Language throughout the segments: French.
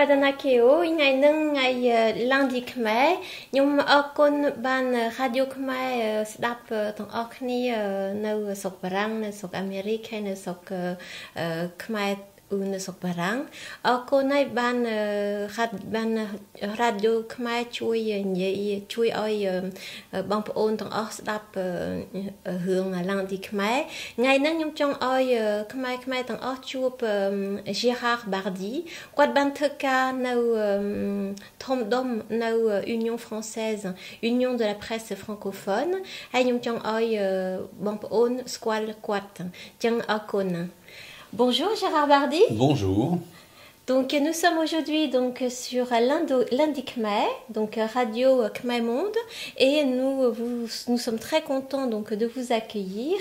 រតនាខៀវថ្ងៃហ្នឹងថ្ងៃឡើងទីខ្មែរខ្ញុំអរគុណបានរ៉ាឌីយ៉ូខ្មែរស្ដាប់ទាំងអស់គ្នានៅស្រុកបារាំងនៅស្រុកអាមេរិកហើយនៅស្រុកខ្មែរនៅស្រុកបារាំងអរគុណហើយបានរ៉ាឌីយ៉ូខ្មែរជួយនិយាយជួយឲ្យបងប្អូនទាំងអស់ស្ដាប់រឿងឡើងទីខ្មែរថ្ងៃហ្នឹងខ្ញុំចង់ឲ្យខ្មែរទាំងអស់ជួប Gérard Bardy គាត់បានធ្វើការនៅធំដុំនៅ Union Française Union de la Presse Francophone ហើយខ្ញុំចង់ឲ្យបងប្អូនស្គាល់គាត់អញ្ចឹងអរគុណBonjour Gérard Bardy. Bonjour. Donc nous sommes aujourd'hui donc sur Lundi Khmer, donc Radio Khmer Monde, et nous sommes très contents donc de vous accueillir.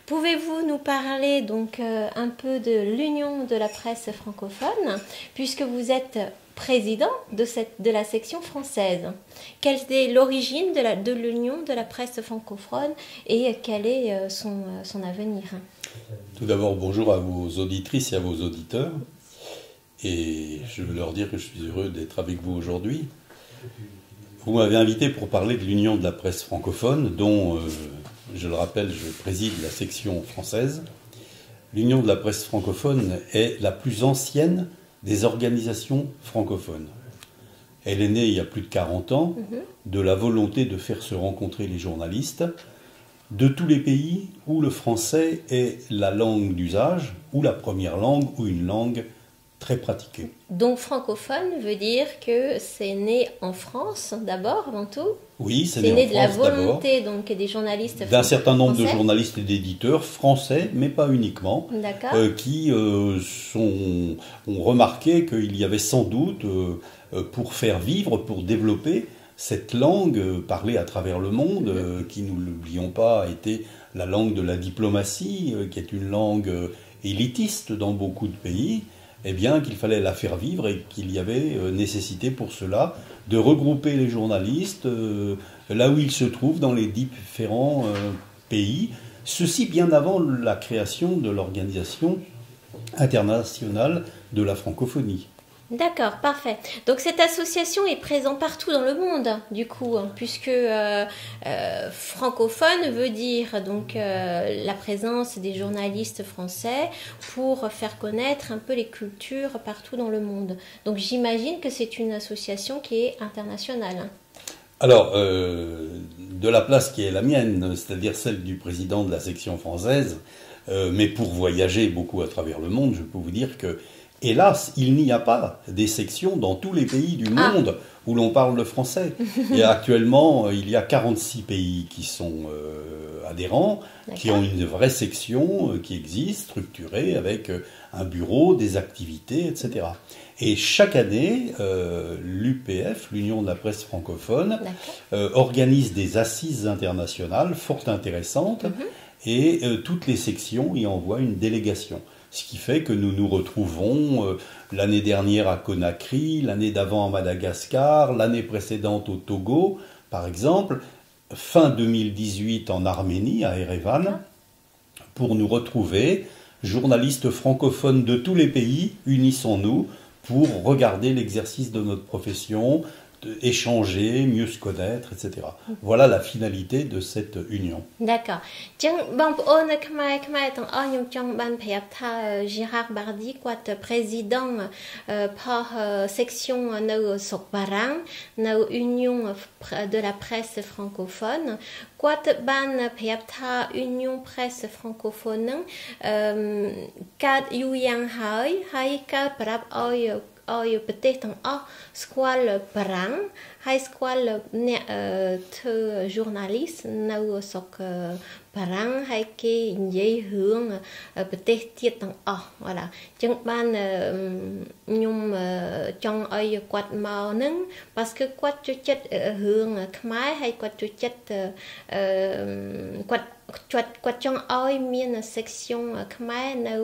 Pouvez-vous nous parler donc un peu de l'Union de la presse francophone, puisque vous êtes président de la section française. Quelle est l'origine de l'Union de la presse francophone et quel est son avenir? Tout d'abord, bonjour à vos auditrices et à vos auditeurs. Et je veux leur dire que je suis heureux d'être avec vous aujourd'hui. Vous m'avez invité pour parler de l'Union de la presse francophone, dont, je le rappelle, je préside la section française. L'Union de la presse francophone est la plus ancienne des organisations francophones. Elle est née il y a plus de 40 ans de la volonté de faire se rencontrer les journalistes de tous les pays où le français est la langue d'usage, ou la première langue, ou une langue très pratiquée. Donc francophone veut dire que c'est né en France d'abord, avant tout? Oui, c'est né en de la France volonté donc des journalistes d'un certain nombre français. De journalistes et d'éditeurs français, mais pas uniquement, qui ont remarqué qu'il y avait sans doute, pour faire vivre, pour développer cette langue parlée à travers le monde, qui, nous ne l'oublions pas, a été la langue de la diplomatie, qui est une langue élitiste dans beaucoup de pays, eh bien qu'il fallait la faire vivre et qu'il y avait nécessité pour cela de regrouper les journalistes là où ils se trouvent dans les différents pays, ceci bien avant la création de l'Organisation internationale de la francophonie. D'accord, parfait. Donc cette association est présente partout dans le monde, du coup, puisque francophone veut dire donc la présence des journalistes français pour faire connaître un peu les cultures partout dans le monde. Donc j'imagine que c'est une association qui est internationale. Alors, de la place qui est la mienne, c'est-à-dire celle du président de la section française, mais pour voyager beaucoup à travers le monde, je peux vous dire que hélas, il n'y a pas des sections dans tous les pays du monde où l'on parle le français. Et actuellement, il y a 46 pays qui sont adhérents, qui ont une vraie section qui existe, structurée, avec un bureau, des activités, etc. Et chaque année, l'UPF, l'Union de la presse francophone, organise des assises internationales fort intéressantes, et toutes les sections y envoient une délégation. Ce qui fait que nous nous retrouvons l'année dernière à Conakry, l'année d'avant à Madagascar, l'année précédente au Togo, par exemple, fin 2018 en Arménie, à Erevan, pour nous retrouver, journalistes francophones de tous les pays, unissons-nous pour regarder l'exercice de notre profession, échanger, mieux se connaître, etc. Voilà la finalité de cette union. D'accord. ចឹងបងប្អូននៅខ្មែរទាំងអស់ខ្ញុំចង់បានប្រាប់ថា Gérard Bardy គាត់ président ផុស section នៅស្រុកបារាំងនៅ Union de la presse francophone គាត់បានប្រាប់ថា Union presse francophone ហ្នឹងកើតយូរយ៉ាងហើយកើតប្រាប់ឲ្យប្រទេសទាំងអស់ស្គាល់បារាំងហើយស្គាល់អ្នកធ្វើ journalist នៅស្រុកបារាំងហើយគេនិយាយរឿងប្រទេសទៀតទាំងអស់ voilà អញ្ចឹងបានខ្ញុំចង់ឲ្យគាត់មកហ្នឹង parce que គាត់ចូលចិត្តរឿងខ្មែរហើយគាត់ចូលចិត្តគាត់ចង់ឲ្យមាន section ខ្មែរនៅ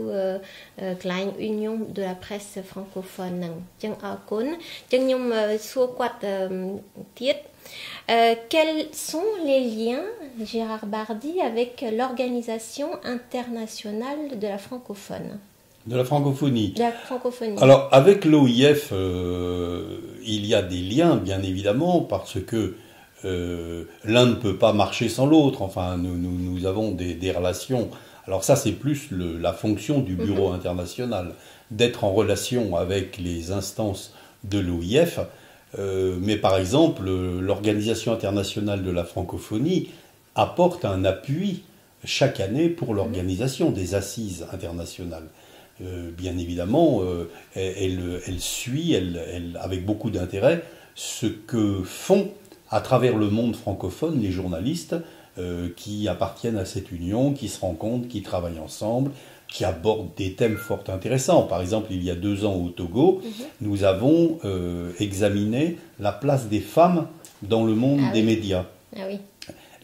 កន្លែង Union de la presse francophone ហ្នឹងអញ្ចឹងអរគុណអញ្ចឹងខ្ញុំសួរគាត់ទៀត Quels sont les liens, Gérard Bardy, avec l'Organisation internationale de la francophone? De la francophonie. De la francophonie. Alors, avec l'OIF, il y a des liens, bien évidemment, parce que l'un ne peut pas marcher sans l'autre. Enfin, nous avons des relations. Alors ça, c'est plus la fonction du Bureau international, d'être en relation avec les instances de l'OIF. Mais par exemple, l'Organisation internationale de la francophonie apporte un appui chaque année pour l'organisation des assises internationales. Bien évidemment, elle suit avec beaucoup d'intérêt ce que font à travers le monde francophone les journalistes qui appartiennent à cette union, qui se rencontrent, qui travaillent ensemble, qui abordent des thèmes fort intéressants. Par exemple, il y a 2 ans au Togo, nous avons examiné la place des femmes dans le monde des médias. Ah oui.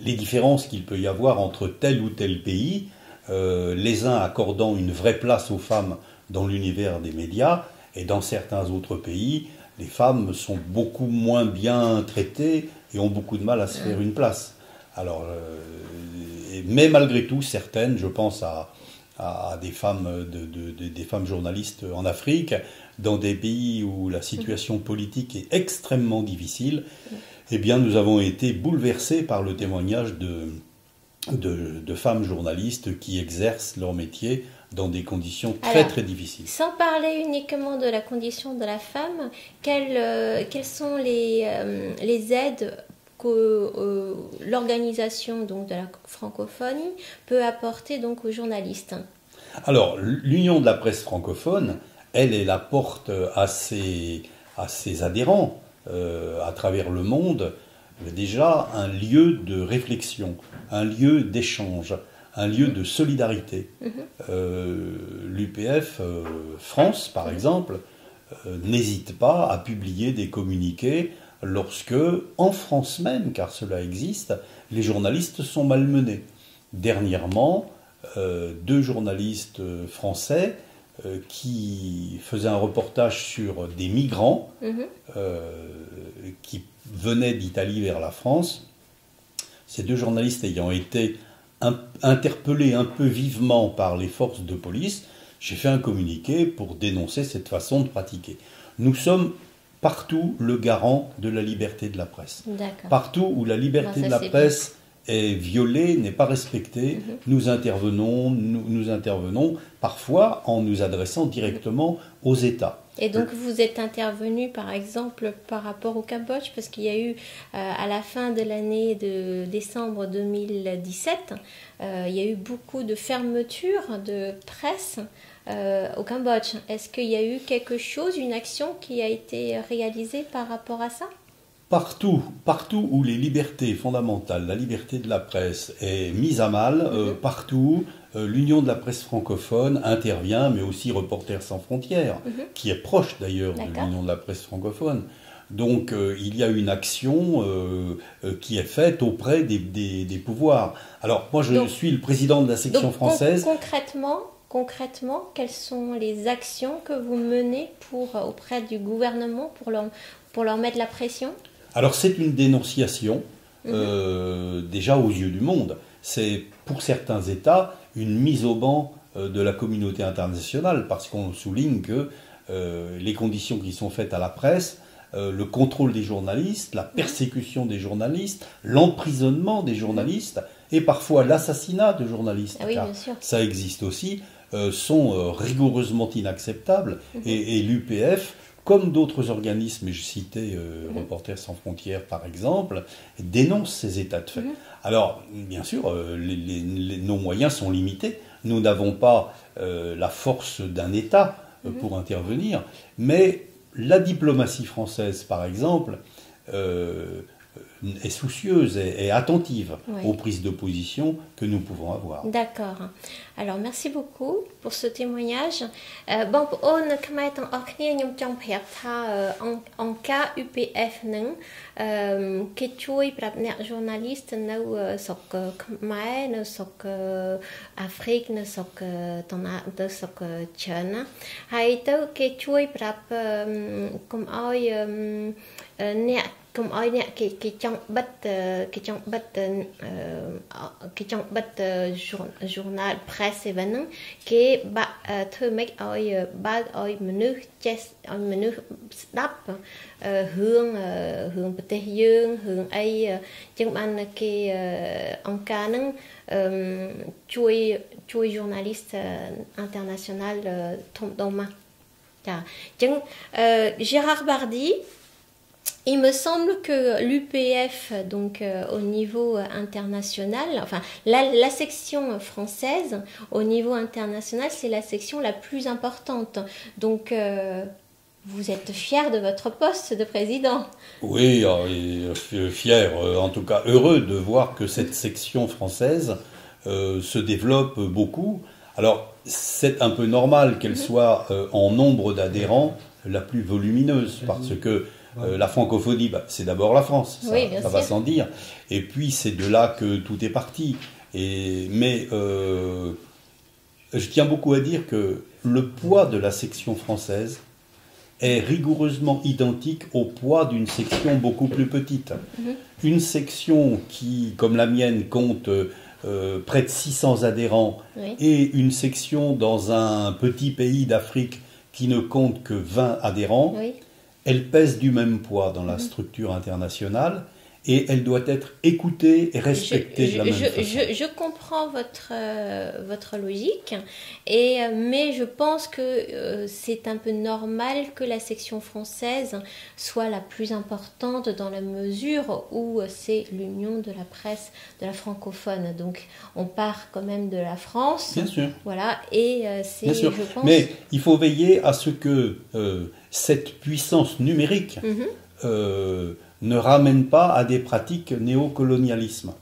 Les différences qu'il peut y avoir entre tel ou tel pays, les uns accordant une vraie place aux femmes dans l'univers des médias, et dans certains autres pays, les femmes sont beaucoup moins bien traitées et ont beaucoup de mal à se faire une place. Alors, mais malgré tout, certaines, je pense à des femmes, des femmes journalistes en Afrique, dans des pays où la situation politique est extrêmement difficile, eh bien, nous avons été bouleversés par le témoignage de femmes journalistes qui exercent leur métier dans des conditions très difficiles. Sans parler uniquement de la condition de la femme, quelles sont les aides que l'organisation donc de la francophonie peut apporter donc aux journalistes? Alors, l'Union de la presse francophone, elle apporte à ses adhérents à travers le monde déjà un lieu de réflexion, un lieu d'échange, un lieu de solidarité. L'UPF France, par exemple, n'hésite pas à publier des communiqués lorsque, en France même, car cela existe, les journalistes sont malmenés. Dernièrement, 2 journalistes français qui faisaient un reportage sur des migrants qui venaient d'Italie vers la France. Ces 2 journalistes ayant été interpellés un peu vivement par les forces de police, j'ai fait un communiqué pour dénoncer cette façon de pratiquer. Nous sommes partout le garant de la liberté de la presse. Partout où la liberté de la presse est violée, n'est pas respectée, nous intervenons parfois en nous adressant directement aux États. Et donc vous êtes intervenu par exemple par rapport au Cambodge, parce qu'il y a eu à la fin de l'année de décembre 2017, il y a eu beaucoup de fermetures de presse au Cambodge. Est-ce qu'il y a eu quelque chose, une action qui a été réalisée par rapport à ça ? Partout où les libertés fondamentales, la liberté de la presse est mise à mal, partout, l'Union de la presse francophone intervient, mais aussi Reporters sans frontières, qui est proche d'ailleurs de l'Union de la presse francophone. Donc il y a une action qui est faite auprès des pouvoirs. Alors moi je suis le président de la section française. Concrètement, quelles sont les actions que vous menez auprès du gouvernement pour leur mettre la pression ? Alors c'est une dénonciation, déjà aux yeux du monde. C'est pour certains États une mise au ban de la communauté internationale, parce qu'on souligne que les conditions qui sont faites à la presse, le contrôle des journalistes, la persécution des journalistes, l'emprisonnement des journalistes et parfois l'assassinat de journalistes, car ça existe aussi, sont rigoureusement inacceptables. Et l'UPF, comme d'autres organismes, et je citais Reporters sans frontières par exemple, dénoncent ces états de fait. Alors, bien sûr, nos moyens sont limités. Nous n'avons pas la force d'un État pour intervenir, mais la diplomatie française, par exemple, est soucieuse et attentive aux prises de position que nous pouvons avoir. D'accord. Alors, merci beaucoup pour ce témoignage. Bon, on Khmerទាំងអស់គ្នាខ្ញុំចង់ប្រាប់ថាអង្គការ UPF នឹងគេជួយប្រាប់អ្នក journalist នៅស្រុកខ្មែរនៅស្រុកអាហ្វ្រិកនៅស្រុកទៅស្រុកចិនណាហើយទៅគេជួយប្រាប់កុំឲ្យអ្នក cùng ơi nè cái trong bật journal presse vẫn cái thưa mấy ơi ba ơi menu đắp hướng bờ dương hướng ấy chẳng ban cái ông ca nâng chui journaliste international thông đông mà chẳng Gérard Bardy. Il me semble que l'UPF, donc au niveau international, enfin la section française au niveau international, c'est la section la plus importante. Donc vous êtes fier de votre poste de président? Oui, fier, en tout cas heureux de voir que cette section française se développe beaucoup. Alors c'est un peu normal qu'elle soit en nombre d'adhérents la plus volumineuse, parce que la francophonie, c'est d'abord la France, ça va sans dire. Et puis c'est de là que tout est parti. Mais je tiens beaucoup à dire que le poids de la section française est rigoureusement identique au poids d'une section beaucoup plus petite. Une section qui, comme la mienne, compte près de 600 adhérents, et une section dans un petit pays d'Afrique qui ne compte que 20 adhérents, elle pèse du même poids dans la structure internationale et elle doit être écoutée et respectée de la même façon. Je comprends votre logique, mais je pense que c'est un peu normal que la section française soit la plus importante dans la mesure où c'est l'union de la presse de la francophone. Donc on part quand même de la France. Bien sûr. Voilà, et c'est, bien sûr. Je pense... Mais il faut veiller à ce que cette puissance numérique ne ramène pas à des pratiques néocolonialisme.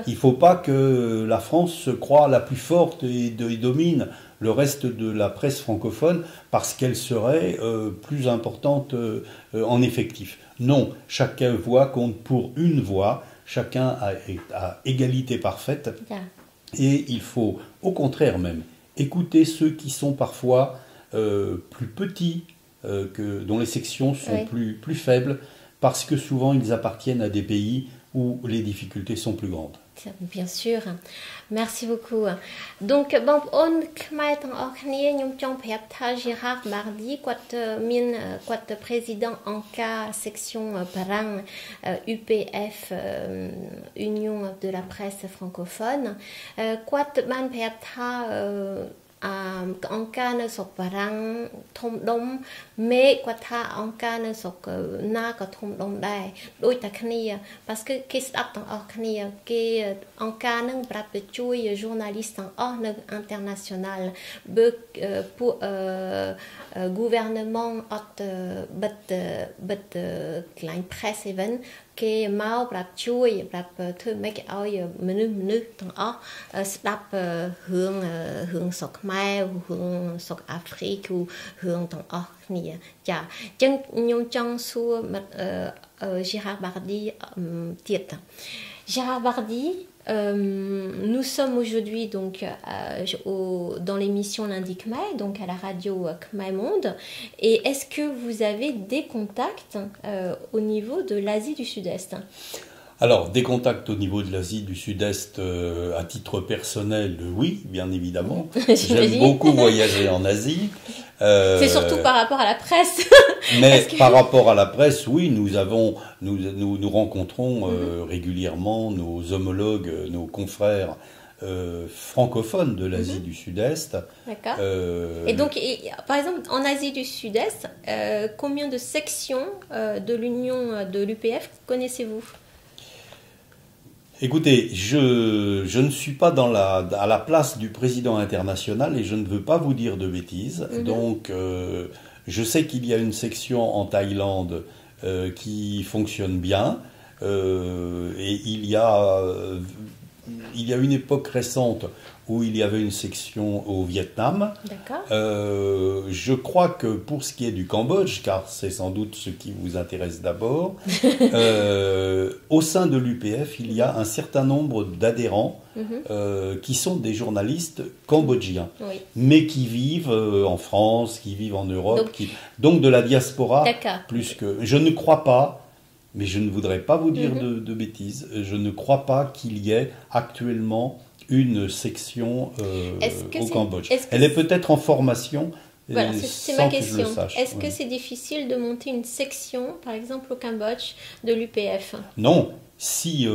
Il ne faut pas que la France se croie la plus forte et domine le reste de la presse francophone parce qu'elle serait plus importante en effectif. Non, chaque voix compte pour une voix, chacun a égalité parfaite, et il faut au contraire même écouter ceux qui sont parfois plus petits, dont les sections sont plus faibles, parce que souvent ils appartiennent à des pays où les difficultés sont plus grandes. Bien sûr. Merci beaucoup. Donc, bon, on Khmerទាំងអស់គ្នាខ្ញុំចង់ប្រាប់ថា Gérard Bardy គាត់président en cas section Parang UPF Union de la presse francophone គាត់បានប្រាប់ថាអង្គការនៅស្រុកបារាំងធំដុំមេគាត់ថាអង្គការនៅស្រុកណាក៏ធំដុំដែរដូចតែគ្នា parce que គេស្ដាប់ទាំងអស់គ្នាគេអង្គការនឹងប្រាប់ទៅជួយ journaliste ទាំងអស់នៅ international បើពួកgouvernement អត់បិទកន្លែង press event គេមកប្រាប់ជួយប្រាប់ធ្វើម៉េចឲ្យមនុស្សទាំងអស់ស្ដាប់រឿងស្រុកខ្មែររឿងស្រុកអាហ្វ្រិកឬរឿងទាំងអស់គ្នាចាអញ្ចឹងខ្ញុំចង់សួរGérard BardyទៀតGérard Bardy nous sommes aujourd'hui donc dans l'émission Lundi Khmer, donc à la radio Khmer Monde. Et est-ce que vous avez des contacts au niveau de l'Asie du Sud-Est? Alors, des contacts au niveau de l'Asie du Sud-Est, à titre personnel, oui, bien évidemment. J'aime beaucoup voyager en Asie. C'est surtout par rapport à la presse. Mais par rapport à la presse, oui, nous rencontrons régulièrement nos homologues, nos confrères francophones de l'Asie du Sud-Est. D'accord. Et donc, par exemple, en Asie du Sud-Est, combien de sections de l'Union de l'UPF connaissez-vous? Écoutez, je ne suis pas à la place du président international et je ne veux pas vous dire de bêtises. Donc, je sais qu'il y a une section en Thaïlande qui fonctionne bien. Et il y a une époque récente où il y avait une section au Vietnam. D'accord. Je crois que pour ce qui est du Cambodge, car c'est sans doute ce qui vous intéresse d'abord, au sein de l'UPF, il y a un certain nombre d'adhérents qui sont des journalistes cambodgiens, mais qui vivent en France, qui vivent en Europe, donc de la diaspora, plus que... Je ne crois pas mais je ne voudrais pas vous dire de bêtises. Je ne crois pas qu'il y ait actuellement une section au Cambodge. Elle est peut-être en formation. Voilà, c'est ma question. Est-ce que Oui. c'est difficile de monter une section, par exemple au Cambodge, de l'UPF? Non. Si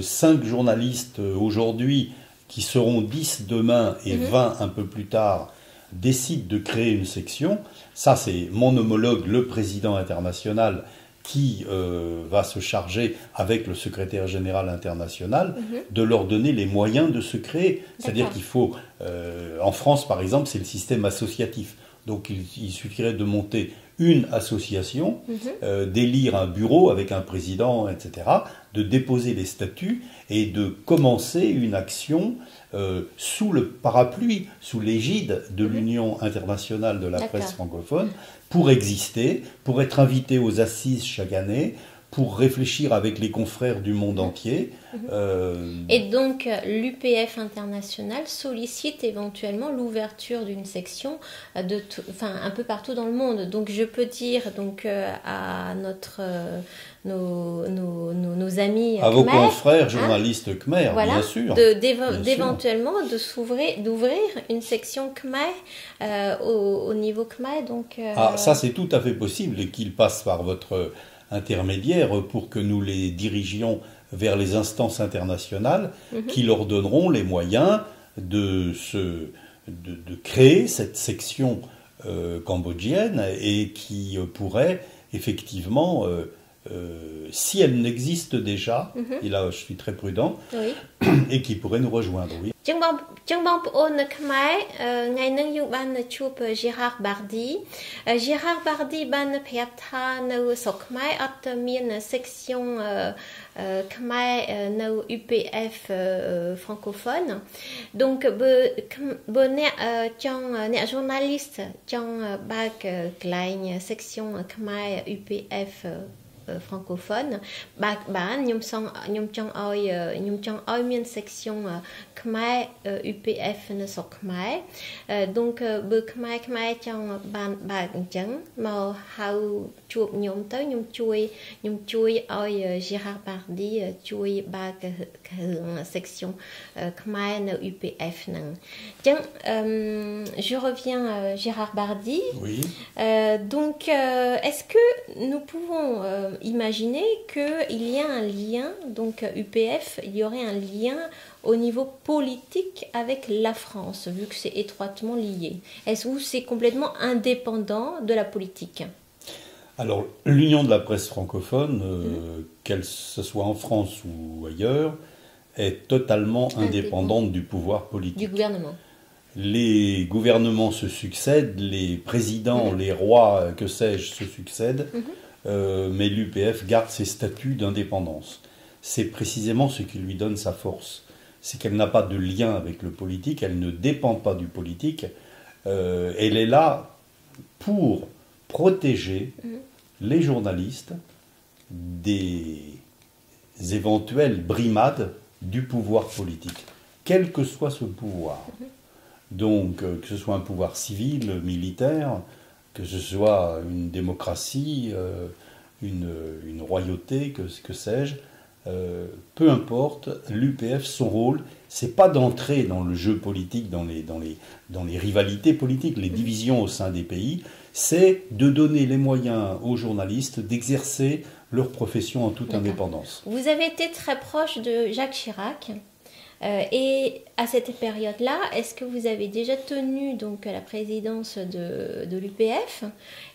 5 journalistes aujourd'hui, qui seront 10 demain et 20 un peu plus tard, décident de créer une section, ça c'est mon homologue, le président international, qui va se charger avec le secrétaire général international de leur donner les moyens de se créer. C'est-à-dire qu'il faut, en France par exemple, c'est le système associatif. Donc il suffirait de monter une association, d'élire un bureau avec un président, etc., de déposer les statuts et de commencer une action sous le parapluie, sous l'égide de l'Union internationale de la presse francophone, pour exister, pour être invité aux assises chaque année, pour réfléchir avec les confrères du monde entier. Et donc, l'UPF international sollicite éventuellement l'ouverture d'une section un peu partout dans le monde. Donc, je peux dire donc, à nos amis à Khmer, vos confrères journalistes Khmer, voilà, bien sûr. d'éventuellement d'ouvrir une section Khmer au niveau Khmer. Donc, ça, c'est tout à fait possible et qu'ils passent par votre intermédiaire pour que nous les dirigions vers les instances internationales qui leur donneront les moyens de créer cette section cambodgienne et qui pourrait effectivement, si elle n'existe déjà, et là je suis très prudent, et qui pourrait nous rejoindre. Oui. ចឹងបងប្អូននៅខ្មែរថ្ងៃហ្នឹងយើងបានជួប Gérard Bardy Gérard Bardy បានប្រាប់ថានៅស្រុកខ្មែរអត់មាន section ខ្មែរនៅ UPF francophone donc បើអ្នក journaliste ចង់បើកកន្លែង section ខ្មែរ UPF francophone បើកបានខ្ញុំចង់ឲ្យមាន section ខ្មែរ UPF នៅស្រុកខ្មែរ donc បើខ្មែរចង់បានបើកអញ្ចឹងមកហៅជួបខ្ញុំទៅខ្ញុំជួយឲ្យ Gérard Bardy ជួយបើករឿង section ខ្មែរនៅ UPF ហ្នឹងអញ្ចឹង je reviens Gérard Bardy. Oui. Donc est-ce que nous pouvons imaginer qu'il y a un lien, donc UPF, il y aurait un lien au niveau politique avec la France, vu que c'est étroitement lié. Est-ce que c'est complètement indépendant de la politique? Alors, l'Union de la presse francophone, qu'elle ce soit en France ou ailleurs, est totalement indépendante du pouvoir politique. Du gouvernement. Les gouvernements se succèdent, les présidents, les rois, que sais-je, se succèdent. Mais l'UPF garde ses statuts d'indépendance. C'est précisément ce qui lui donne sa force. C'est qu'elle n'a pas de lien avec le politique, elle ne dépend pas du politique. Elle est là pour protéger les journalistes des éventuelles brimades du pouvoir politique, quel que soit ce pouvoir. Donc, que ce soit un pouvoir civil, militaire, que ce soit une démocratie, une royauté, que sais-je, peu importe, l'UPF, son rôle, c'est pas d'entrer dans le jeu politique, dans les rivalités politiques, les divisions au sein des pays, c'est de donner les moyens aux journalistes d'exercer leur profession en toute indépendance. Vous avez été très proche de Jacques Chirac. Et à cette période-là, est-ce que vous avez déjà tenu donc la présidence de l'UPF?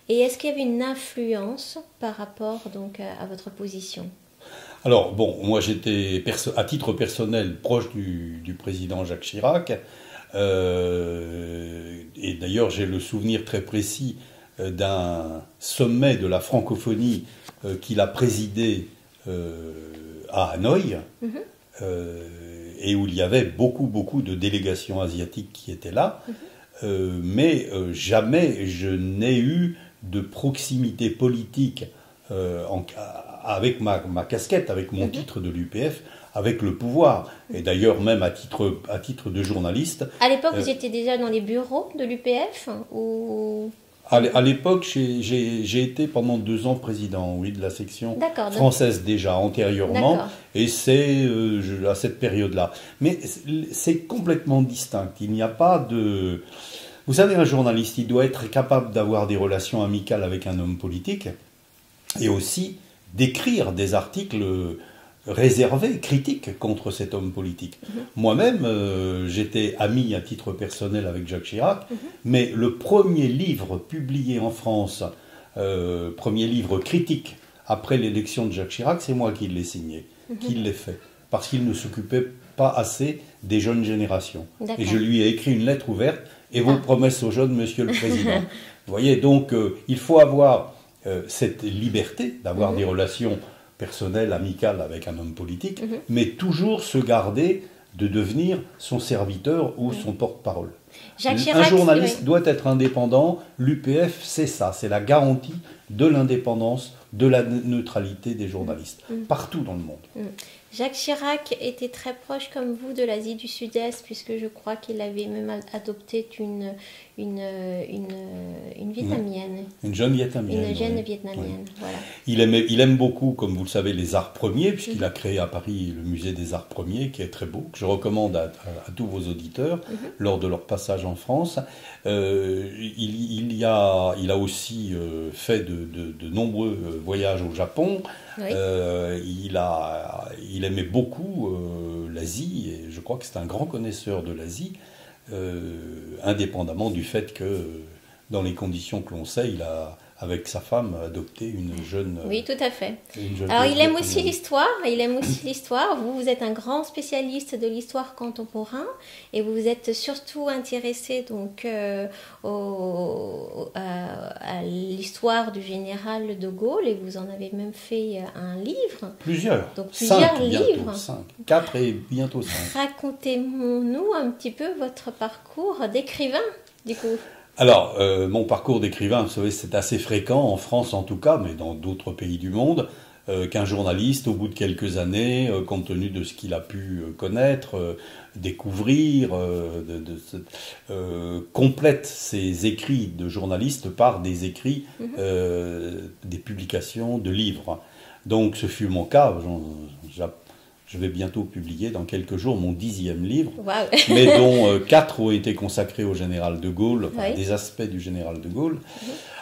Et est-ce qu'il y avait une influence par rapport donc à votre position? Alors, bon, moi j'étais à titre personnel proche du président Jacques Chirac. Et d'ailleurs, j'ai le souvenir très précis d'un sommet de la francophonie qu'il a présidé à Hanoï. Et où il y avait beaucoup de délégations asiatiques qui étaient là, mais jamais je n'ai eu de proximité politique avec ma casquette, avec mon titre de l'UPF, avec le pouvoir, et d'ailleurs même à titre de journaliste. À l'époque, vous étiez déjà dans les bureaux de l'UPF ou... À l'époque, j'ai été pendant 2 ans président, oui, de la section française déjà, antérieurement, et c'est à cette période-là. Mais c'est complètement distinct. Il n'y a pas de... Vous savez, un journaliste, il doit être capable d'avoir des relations amicales avec un homme politique, et aussi d'écrire des articles réservés, critiques contre cet homme politique. Moi-même, j'étais ami à titre personnel avec Jacques Chirac, mais le premier livre publié en France, premier livre critique après l'élection de Jacques Chirac, c'est moi qui l'ai signé, qui l'ai fait, parce qu'il ne s'occupait pas assez des jeunes générations. Et je lui ai écrit une lettre ouverte, et vos promesses aux jeunes, Monsieur le Président. Vous voyez, donc il faut avoir cette liberté d'avoir des relations personnel, amical avec un homme politique, mais toujours se garder de devenir son serviteur ou son porte-parole. Un journaliste doit être indépendant, l'UPF c'est ça, c'est la garantie de l'indépendance, de la neutralité des journalistes, partout dans le monde. Jacques Chirac était très proche comme vous de l'Asie du Sud-Est, puisque je crois qu'il avait même adopté une Vietnamienne. Une jeune Vietnamienne. Une jeune Vietnamienne, voilà. Il aime beaucoup, comme vous le savez, les arts premiers, puisqu'il a créé à Paris le musée des arts premiers, qui est très beau, que je recommande à tous vos auditeurs lors de leur passage en France. Il a aussi fait de nombreux voyages au Japon. Oui. Il aimait beaucoup l'Asie, et je crois que c'est un grand connaisseur de l'Asie, indépendamment du fait que, dans les conditions que l'on sait, il a, avec sa femme, adopté une jeune... Oui, tout à fait. Alors, il aime aussi l'histoire. Vous êtes un grand spécialiste de l'histoire contemporaine, et vous vous êtes surtout intéressé donc, à l'histoire du général de Gaulle, et vous en avez même fait un livre. Plusieurs. Donc, plusieurs livres. Bientôt 5. 4 et bientôt 5. Racontez-nous un petit peu votre parcours d'écrivain, du coup. Alors, mon parcours d'écrivain, vous savez, c'est assez fréquent, en France en tout cas, mais dans d'autres pays du monde, qu'un journaliste, au bout de quelques années, compte tenu de ce qu'il a pu connaître, découvrir, complète ses écrits de journaliste par des écrits, des publications de livres. Donc, ce fut mon cas. Je vais bientôt publier dans quelques jours mon 10e livre, mais dont 4 ont été consacrés au général de Gaulle, enfin, des aspects du général de Gaulle.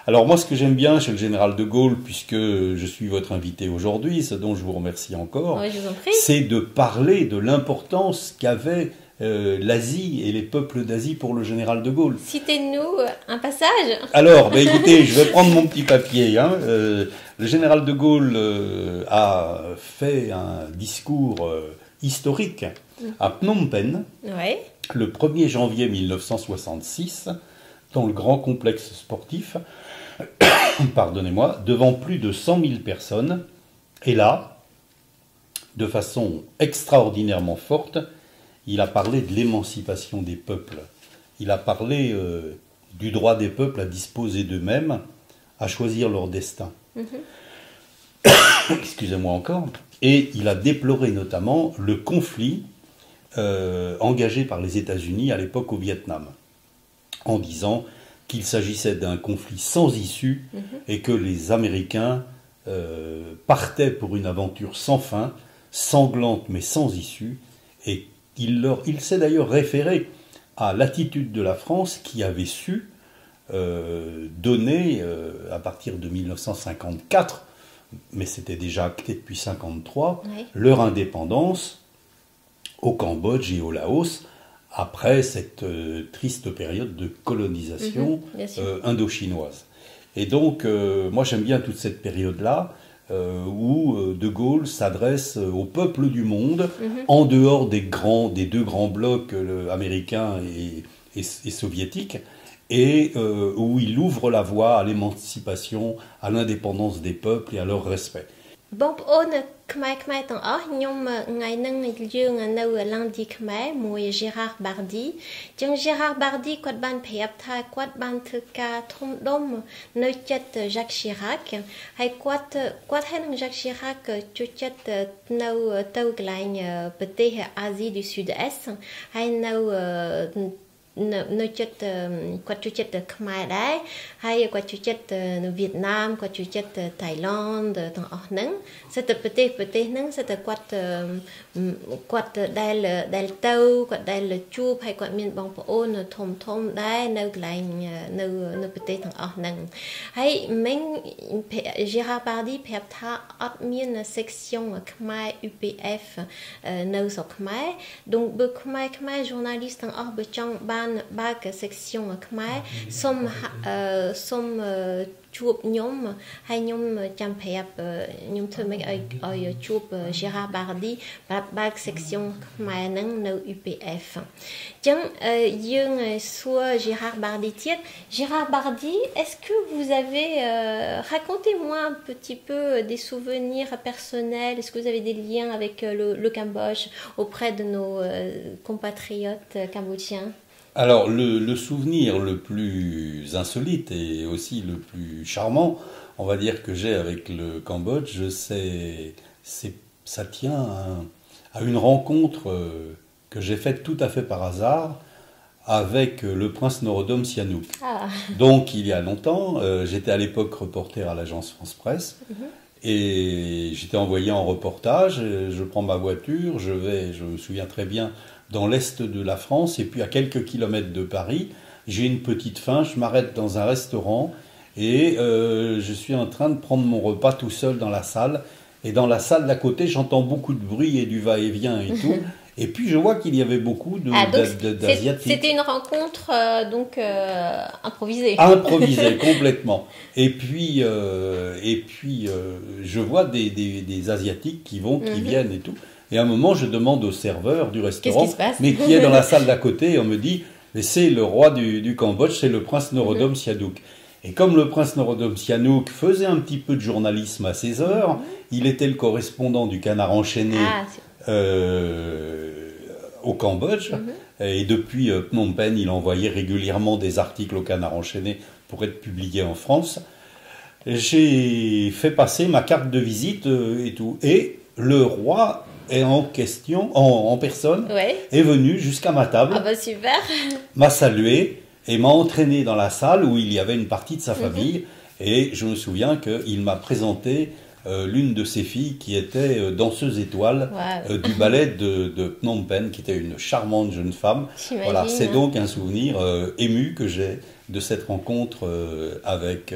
Alors moi, ce que j'aime bien chez le général de Gaulle, puisque je suis votre invité aujourd'hui, ce dont je vous remercie encore, c'est de parler de l'importance qu'avait l'Asie et les peuples d'Asie pour le général de Gaulle. Citez-nous un passage. Alors, écoutez, je vais prendre mon petit papier. Le général de Gaulle a fait un discours historique à Phnom Penh le 1er janvier 1966 dans le grand complexe sportif, pardonnez-moi, devant plus de 100 000 personnes. Et là, de façon extraordinairement forte, il a parlé de l'émancipation des peuples. Il a parlé du droit des peuples à disposer d'eux-mêmes, à choisir leur destin. Excusez-moi encore. Et il a déploré notamment le conflit engagé par les États-Unis à l'époque au Vietnam, en disant qu'il s'agissait d'un conflit sans issue et que les Américains partaient pour une aventure sans fin, sanglante mais sans issue, et il s'est d'ailleurs référé à l'attitude de la France qui avait su donner, à partir de 1954, mais c'était déjà acté depuis 1953, leur indépendance au Cambodge et au Laos, après cette triste période de colonisation indo-chinoise. Et donc, moi j'aime bien toute cette période-là, où De Gaulle s'adresse au peuple du monde, en dehors des deux grands blocs américains et soviétiques, et où il ouvre la voie à l'émancipation, à l'indépendance des peuples et à leur respect. បងប្អូនខ្មែរទាំងអស់ខ្ញុំថ្ងៃហ្នឹងយើងនៅឡាំងឌីខ្មែរមួយ Gérard Bardy ចឹង Gérard Bardy គាត់បានប្រាប់ថាគាត់បានធ្វើការធំដុំនៅចិត្ត Jacques Chirac ហើយគាត់ហើយនឹង Jacques Chirac ជួយចិត្តនៅទៅកន្លែងប្រទេសអាស៊ីdu Sud-Est ហើយនៅ នៅចិត្តគាត់ជួយចិត្តខ្មែរដែរហើយគាត់ជួយចិត្តនៅវៀតណាមគាត់ជួយចិត្តថៃឡង់ទាំងអស់ហ្នឹងសិតតែប្រទេសហ្នឹងសិតតែគាត់ដែលទៅគាត់ដែលជួបហើយគាត់មានបងប្អូនធំដែរនៅកន្លែងនៅប្រទេសទាំងអស់ហ្នឹងហើយមិញ Gérard Bardy ប្រាប់ថាអត់មាន section ខ្មែរ UPF នៅស្រុកខ្មែរ donc បើខ្មែរ journaliste ទាំងអស់បើចង់បានបើក section ខ្មែរសុំជួបខ្ញុំហើយខ្ញុំចាំប្រាប់ខ្ញុំធ្វើម៉េចឲ្យជួប Gérard Bardy ប្រាប់បើក section ខ្មែរហ្នឹងនៅ UPF អញ្ចឹងយើងសួរ Gérard Bardy ទៀត Gérard Bardy est-ce que vous avez racontez-moi un petit peu des souvenirs personnels est-ce que vous avez des liens avec le Cambodge auprès de nos compatriotes cambodgiens? Alors, le souvenir le plus insolite et aussi le plus charmant, on va dire, que j'ai avec le Cambodge, ça tient à une rencontre que j'ai faite tout à fait par hasard avec le prince Norodom Sihanouk. Ah. Donc, il y a longtemps, j'étais à l'époque reporter à l'agence France-Presse, et j'étais envoyé en reportage, je prends ma voiture, je me souviens très bien, dans l'est de la France, et puis à quelques kilomètres de Paris, j'ai une petite faim, je m'arrête dans un restaurant, et je suis en train de prendre mon repas tout seul dans la salle, et dans la salle d'à côté, j'entends beaucoup de bruit et du va-et-vient et tout, et puis je vois qu'il y avait beaucoup d'Asiatiques. C'était une rencontre improvisée. Improvisée, complètement. Et puis je vois des Asiatiques qui viennent et tout. Et à un moment, je demande au serveur du restaurant, mais qui est dans la salle d'à côté, et on me dit, mais c'est le roi du Cambodge, c'est le prince Norodom Sihanouk. Et comme le prince Norodom Sihanouk faisait un petit peu de journalisme à ses heures, il était le correspondant du Canard enchaîné au Cambodge, et depuis Phnom Penh, il envoyait régulièrement des articles au Canard enchaîné pour être publiés en France. J'ai fait passer ma carte de visite et tout. Et le roi en question, en personne, est venu jusqu'à ma table, super. M'a salué et m'a entraîné dans la salle où il y avait une partie de sa famille. Et je me souviens qu'il m'a présenté l'une de ses filles qui était danseuse étoile du ballet de Phnom Penh, qui était une charmante jeune femme. Voilà, c'est donc un souvenir ému que j'ai de cette rencontre avec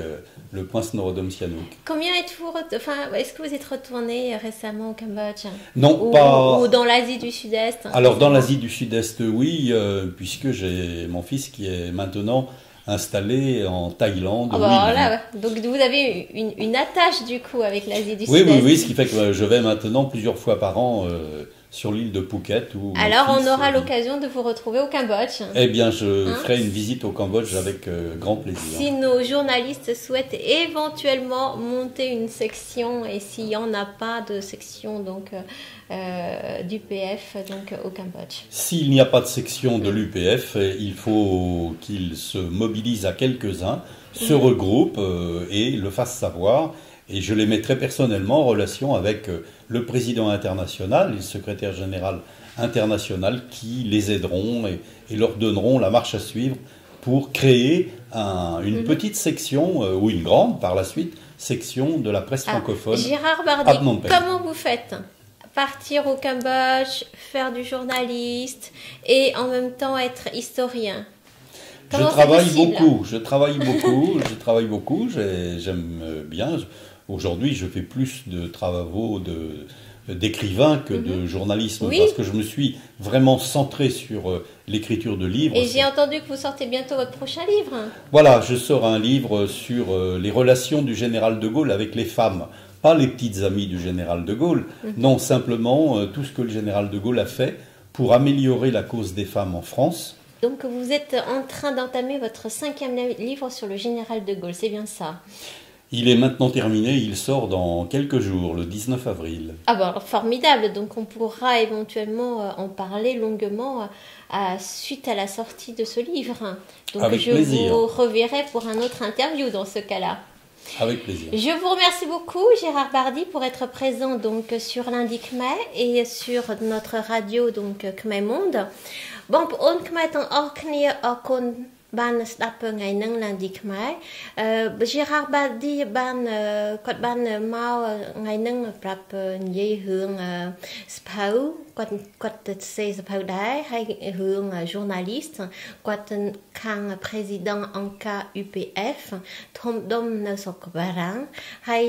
le prince Norodom Sihanouk. Combien est-ce que vous êtes retourné récemment au Cambodge? Non, pas... Ou dans l'Asie du Sud-Est? Alors, dans l'Asie du Sud-Est, oui, puisque j'ai mon fils qui est maintenant installé en Thaïlande. Donc vous avez une attache du coup avec l'Asie du Sud-Est. Oui, ce qui fait que je vais maintenant plusieurs fois par an sur l'île de Phuket. Alors on aura l'occasion de vous retrouver au Cambodge. Eh bien, je ferai une visite au Cambodge avec grand plaisir. Si nos journalistes souhaitent éventuellement monter une section, et s'il n'y en a pas de section d'UPF au Cambodge. S'il n'y a pas de section de l'UPF, il faut qu'ils se mobilisent à quelques-uns, se regroupent et le fassent savoir. Et je les mettrai personnellement en relation avec le président international et le secrétaire général international qui les aideront et leur donneront la marche à suivre pour créer une petite section, ou une grande par la suite, section de la presse francophone. Gérard Bardy, comment vous faites? Partir au Cambodge, faire du journaliste et en même temps être historien? Je travaille beaucoup, j'aime bien. Aujourd'hui, je fais plus de travaux d'écrivain que de journalisme, parce que je me suis vraiment centré sur l'écriture de livres. Et j'ai entendu que vous sortez bientôt votre prochain livre. Voilà, je sors un livre sur les relations du général de Gaulle avec les femmes. Pas les petites amies du général de Gaulle, non, simplement tout ce que le général de Gaulle a fait pour améliorer la cause des femmes en France. Donc vous êtes en train d'entamer votre 5e livre sur le général de Gaulle, c'est bien ça? Il est maintenant terminé, il sort dans quelques jours, le 19 avril. Ah bon, formidable, donc on pourra éventuellement en parler longuement suite à la sortie de ce livre. Donc avec je plaisir. vous reverrai pour un autre interview dans ce cas-là. Avec plaisir. Je vous remercie beaucoup, Gérard Bardy, pour être présent donc sur lundi Khmer et sur notre radio donc Khmer Monde. Bon, pour on Khmer tang orknia okon ban stap ngày nâng lundi Khmer. Gérard Bardy banគាត់បានមកថ្ងៃហ្នឹងប្រាប់និយាយរឿងសភៅគាត់ទៅសេសភៅដែរហើយរឿង journaliste គាត់ខាង président អង្គការ UPF ធំដុំនៅស្រុកបារាំងហើយ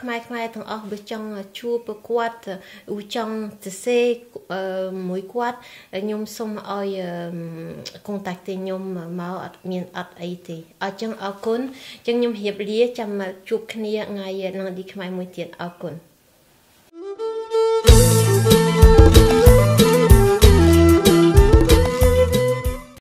ខ្មែរទាំងអស់បើចង់ជួបគាត់ឬចង់ទៅសេមួយគាត់ខ្ញុំសូមឲ្យ contact ខ្ញុំមកអត់មានអត់អីទេអញ្ចឹងអរគុណអញ្ចឹងខ្ញុំរៀបលាចាំជួបគ្នាថ្ងៃ lundi ខ្មែរមួយទៀតអរគុណ